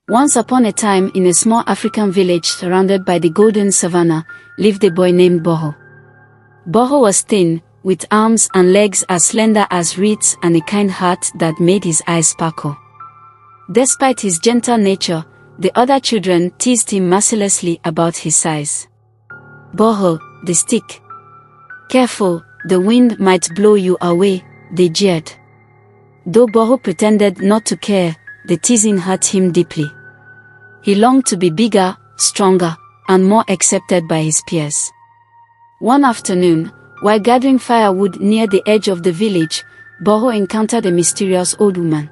Once upon a time, in a small African village surrounded by the golden savannah, lived a boy named Boho. Boho was thin, with arms and legs as slender as reeds and a kind heart that made his eyes sparkle. Despite his gentle nature, the other children teased him mercilessly about his size. "Boho, the stick. Careful, the wind might blow you away," they jeered. Though Boho pretended not to care, the teasing hurt him deeply. He longed to be bigger, stronger, and more accepted by his peers. One afternoon, while gathering firewood near the edge of the village, Boho encountered a mysterious old woman.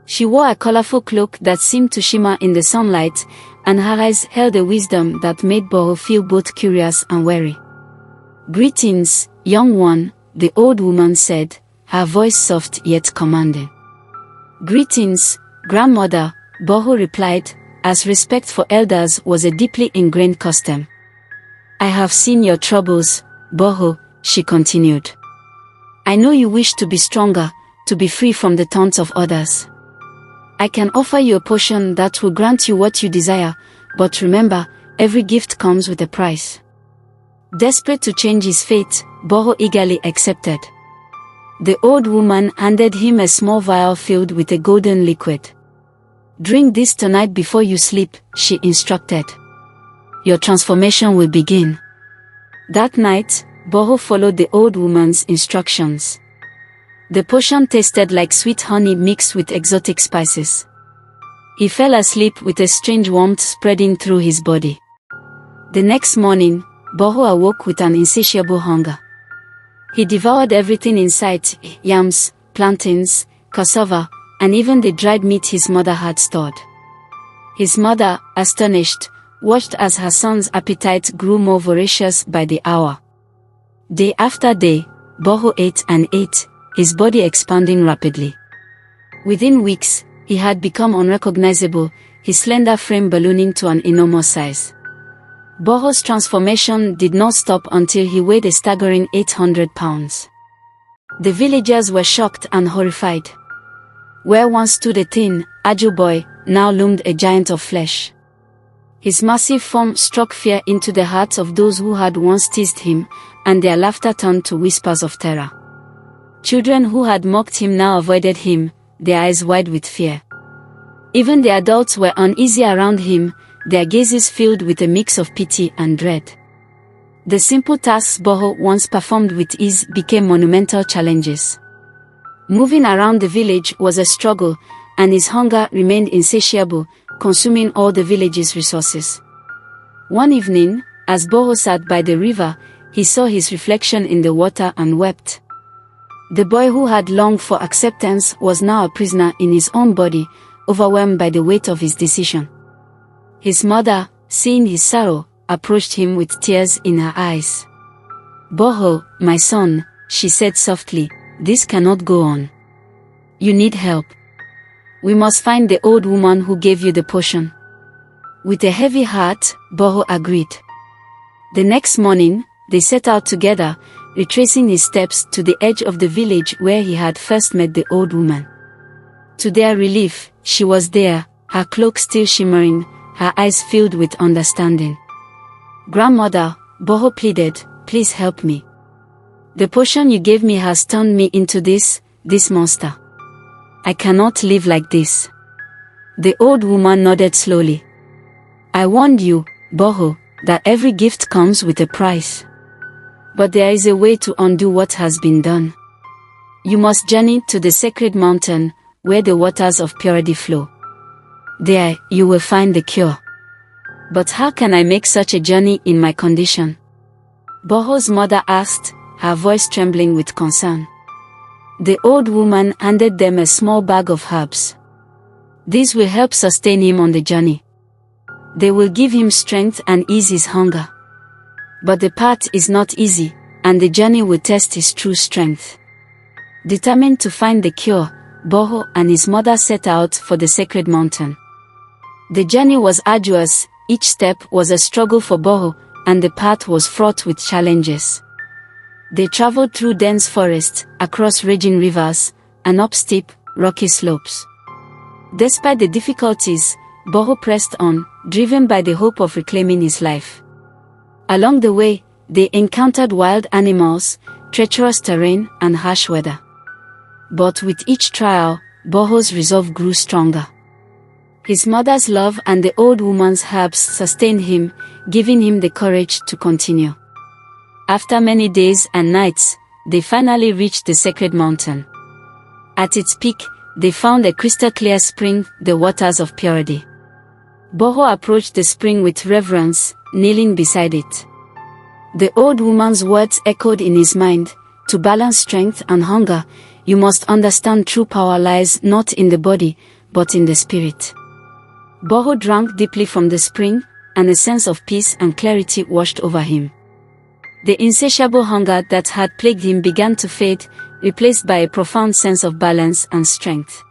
She wore a colorful cloak that seemed to shimmer in the sunlight, and her eyes held a wisdom that made Boho feel both curious and wary. "Greetings, young one," the old woman said, her voice soft yet commanding. "Greetings, grandmother," Boho replied, as respect for elders was a deeply ingrained custom. "I have seen your troubles, Boho," she continued. "I know you wish to be stronger, to be free from the taunts of others. I can offer you a potion that will grant you what you desire, but remember, every gift comes with a price." Desperate to change his fate, Boho eagerly accepted. The old woman handed him a small vial filled with a golden liquid. "Drink this tonight before you sleep," she instructed. "Your transformation will begin." That night, Boho followed the old woman's instructions. The potion tasted like sweet honey mixed with exotic spices. He fell asleep with a strange warmth spreading through his body. The next morning, Boho awoke with an insatiable hunger. He devoured everything in sight: yams, plantains, cassava, and even the dried meat his mother had stored. His mother, astonished, watched as her son's appetite grew more voracious by the hour. Day after day, Boho ate and ate, his body expanding rapidly. Within weeks, he had become unrecognizable, his slender frame ballooning to an enormous size. Boho's transformation did not stop until he weighed a staggering 800 pounds. The villagers were shocked and horrified. Where once stood a thin, agile boy, now loomed a giant of flesh. His massive form struck fear into the hearts of those who had once teased him, and their laughter turned to whispers of terror. Children who had mocked him now avoided him, their eyes wide with fear. Even the adults were uneasy around him, their gazes filled with a mix of pity and dread. The simple tasks Boho once performed with ease became monumental challenges. Moving around the village was a struggle, and his hunger remained insatiable, consuming all the village's resources. One evening, as Boho sat by the river, he saw his reflection in the water and wept. The boy who had longed for acceptance was now a prisoner in his own body, overwhelmed by the weight of his decision. His mother, seeing his sorrow, approached him with tears in her eyes. "Boho, my son," she said softly, "this cannot go on. You need help. We must find the old woman who gave you the potion." With a heavy heart, Boho agreed. The next morning, they set out together, retracing his steps to the edge of the village where he had first met the old woman. To their relief, she was there, her cloak still shimmering, her eyes filled with understanding. "Grandmother," Boho pleaded, "please help me. The potion you gave me has turned me into this monster. I cannot live like this." The old woman nodded slowly. "I warned you, Boho, that every gift comes with a price. But there is a way to undo what has been done. You must journey to the sacred mountain, where the waters of purity flow. There, you will find the cure." "But how can I make such a journey in my condition?" Boho's mother asked, her voice trembling with concern. The old woman handed them a small bag of herbs. "These will help sustain him on the journey. They will give him strength and ease his hunger. But the path is not easy, and the journey will test his true strength." Determined to find the cure, Boho and his mother set out for the sacred mountain. The journey was arduous, each step was a struggle for Boho, and the path was fraught with challenges. They traveled through dense forests, across raging rivers, and up steep, rocky slopes. Despite the difficulties, Boho pressed on, driven by the hope of reclaiming his life. Along the way, they encountered wild animals, treacherous terrain, and harsh weather. But with each trial, Boho's resolve grew stronger. His mother's love and the old woman's herbs sustained him, giving him the courage to continue. After many days and nights, they finally reached the sacred mountain. At its peak, they found a crystal-clear spring, the waters of purity. Boho approached the spring with reverence, kneeling beside it. The old woman's words echoed in his mind, "To balance strength and hunger, you must understand true power lies not in the body, but in the spirit." Boho drank deeply from the spring, and a sense of peace and clarity washed over him. The insatiable hunger that had plagued him began to fade, replaced by a profound sense of balance and strength.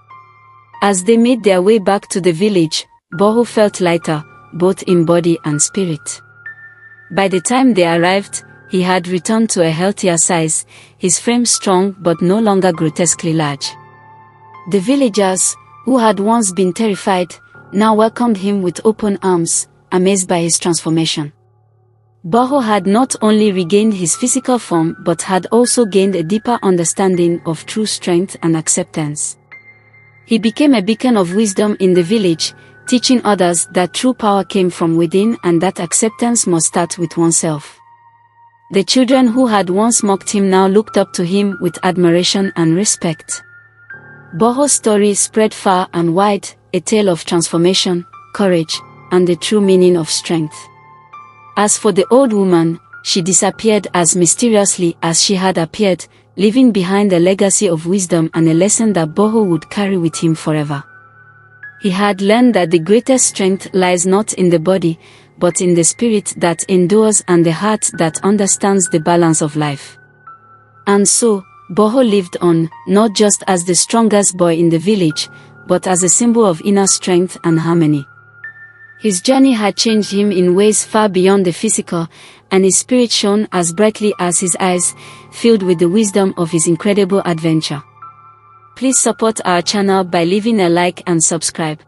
As they made their way back to the village, Boho felt lighter, both in body and spirit. By the time they arrived, he had returned to a healthier size, his frame strong but no longer grotesquely large. The villagers, who had once been terrified, now welcomed him with open arms, amazed by his transformation. Boho had not only regained his physical form but had also gained a deeper understanding of true strength and acceptance. He became a beacon of wisdom in the village, teaching others that true power came from within and that acceptance must start with oneself. The children who had once mocked him now looked up to him with admiration and respect. Boho's story spread far and wide, a tale of transformation, courage, and the true meaning of strength. As for the old woman, she disappeared as mysteriously as she had appeared, leaving behind a legacy of wisdom and a lesson that Boho would carry with him forever. He had learned that the greatest strength lies not in the body, but in the spirit that endures and the heart that understands the balance of life. And so, Boho lived on, not just as the strongest boy in the village, but as a symbol of inner strength and harmony. His journey had changed him in ways far beyond the physical, and his spirit shone as brightly as his eyes, filled with the wisdom of his incredible adventure. Please support our channel by leaving a like and subscribe.